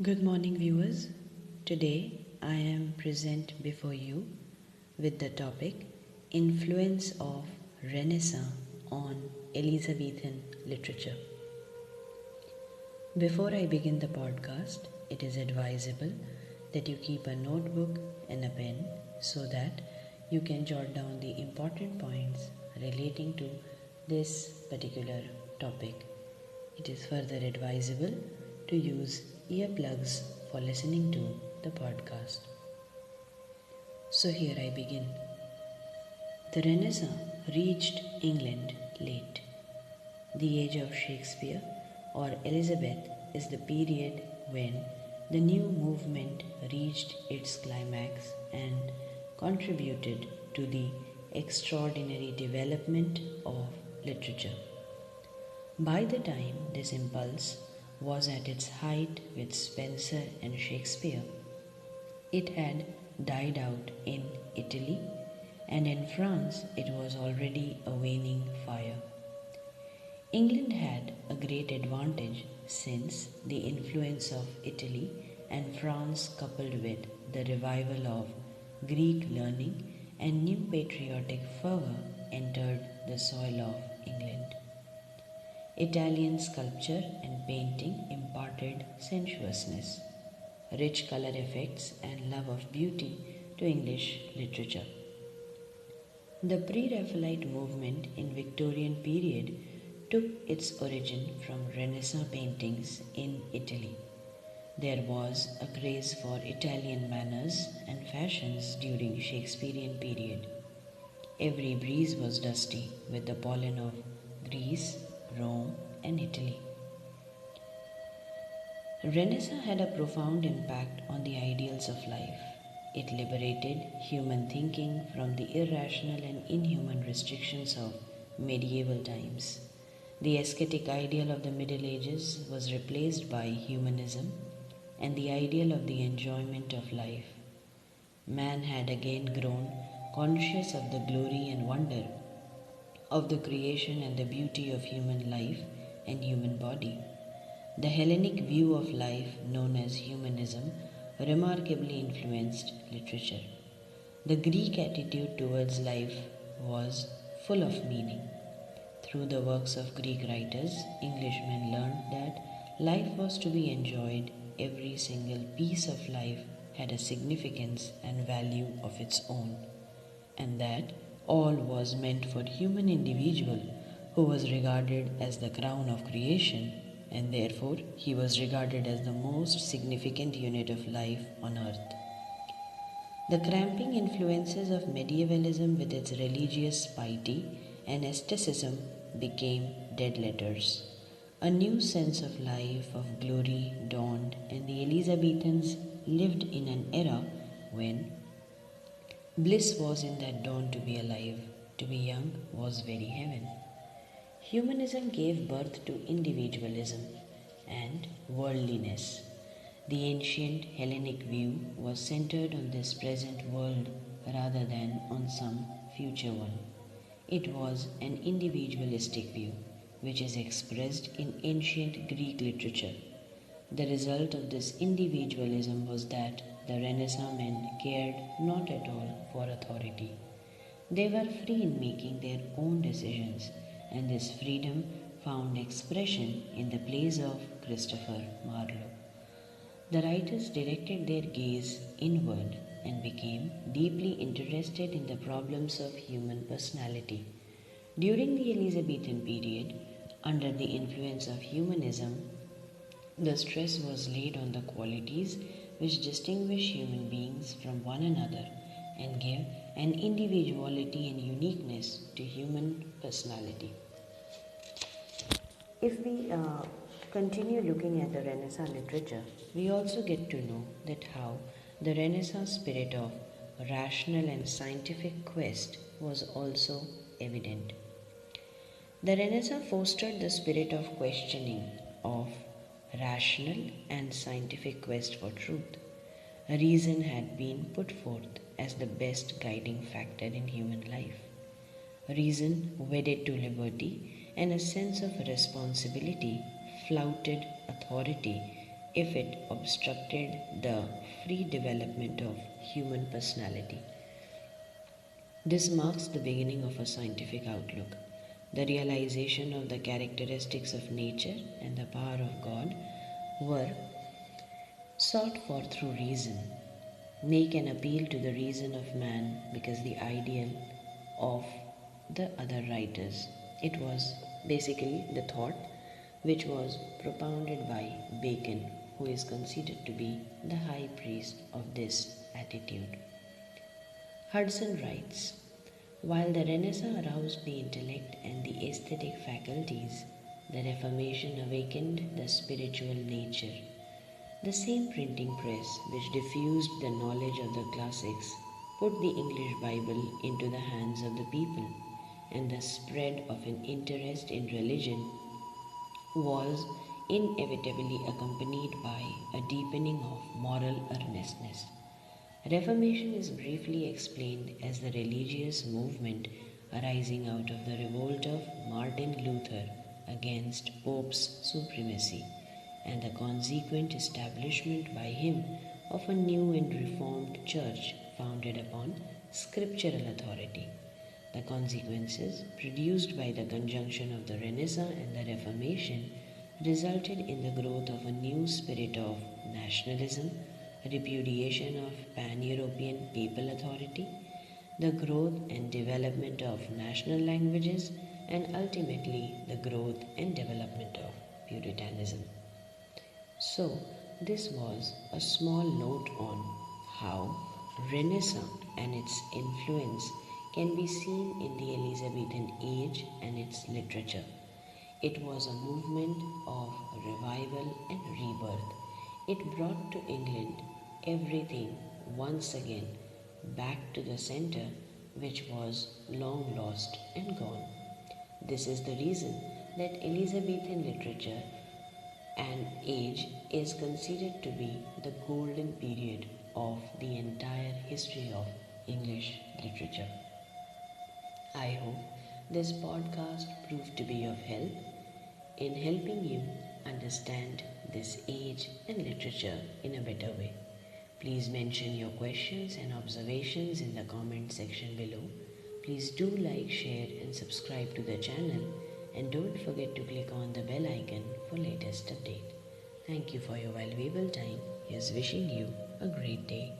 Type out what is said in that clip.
Good morning, viewers. Today I am present before you with the topic Influence of Renaissance on Elizabethan Literature. Before I begin the podcast, it is advisable that you keep a notebook and a pen so that you can jot down the important points relating to this particular topic. It is further advisable to use earplugs for listening to the podcast. So here I begin. The Renaissance reached England late. The age of Shakespeare or Elizabeth is the period when the new movement reached its climax and contributed to the extraordinary development of literature. By the time this impulse was at its height with Spenser and Shakespeare, it had died out in Italy, and in France it was already a waning fire. England had a great advantage since the influence of Italy and France, coupled with the revival of Greek learning and new patriotic fervor, entered the soil of England. Italian sculpture and painting imparted sensuousness, rich color effects, and love of beauty to English literature. The pre-Raphaelite movement in Victorian period took its origin from Renaissance paintings in Italy. There was a craze for Italian manners and fashions during Shakespearean period. Every breeze was dusty with the pollen of Greece, Rome, and Italy. Renaissance had a profound impact on the ideals of life. It liberated human thinking from the irrational and inhuman restrictions of medieval times. The ascetic ideal of the Middle Ages was replaced by humanism and the ideal of the enjoyment of life. Man had again grown conscious of the glory and wonder of the creation and the beauty of human life and human body. The Hellenic view of life, known as humanism, remarkably influenced literature. The Greek attitude towards life was full of meaning. Through the works of Greek writers, Englishmen learned that life was to be enjoyed. Every single piece of life had a significance and value of its own, and that all was meant for human individual who was regarded as the crown of creation, and therefore he was regarded as the most significant unit of life on earth. The cramping influences of medievalism with its religious piety and asceticism became dead letters. A new sense of life, of glory dawned, and the Elizabethans lived in an era when bliss was in that dawn. To be alive, to be young was very heaven. Humanism gave birth to individualism and worldliness. The ancient Hellenic view was centered on this present world rather than on some future one. It was an individualistic view, which is expressed in ancient Greek literature. The result of this individualism was that the Renaissance men cared not at all for authority. They were free in making their own decisions, and this freedom found expression in the plays of Christopher Marlowe. The writers directed their gaze inward and became deeply interested in the problems of human personality. During the Elizabethan period, under the influence of humanism, the stress was laid on the qualities which distinguish human beings from one another and give an individuality and uniqueness to human personality. If we continue looking at the Renaissance literature, we also get to know that how the Renaissance spirit of rational and scientific quest was also evident. The Renaissance fostered the spirit of questioning, of rational and scientific quest for truth. Reason had been put forth as the best guiding factor in human life. Reason, wedded to liberty and a sense of responsibility, flouted authority if it obstructed the free development of human personality. This marks the beginning of a scientific outlook. The realization of the characteristics of nature and the power of God were sought for through reason, make an appeal to the reason of man because the ideal of the other writers. It was basically the thought which was propounded by Bacon, who is considered to be the high priest of this attitude. Hudson writes, while the Renaissance aroused the intellect and the aesthetic faculties, the Reformation awakened the spiritual nature. The same printing press which diffused the knowledge of the classics put the English Bible into the hands of the people, and the spread of an interest in religion was inevitably accompanied by a deepening of moral earnestness. Reformation is briefly explained as the religious movement arising out of the revolt of Martin Luther against Pope's supremacy and the consequent establishment by him of a new and reformed church founded upon scriptural authority. The consequences produced by the conjunction of the Renaissance and the Reformation resulted in the growth of a new spirit of nationalism, repudiation of pan-European papal authority, the growth and development of national languages, and ultimately the growth and development of Puritanism. So, this was a small note on how Renaissance and its influence can be seen in the Elizabethan age and its literature. It was a movement of revival and rebirth. It brought to England everything once again back to the center which was long lost and gone. This is the reason that Elizabethan literature and age is considered to be the golden period of the entire history of English literature. I hope this podcast proved to be of help in helping you understand this age and literature in a better way. Please mention your questions and observations in the comment section below. Please do like, share and subscribe to the channel, and don't forget to click on the bell icon for latest update. Thank you for your valuable time. Here's wishing you a great day.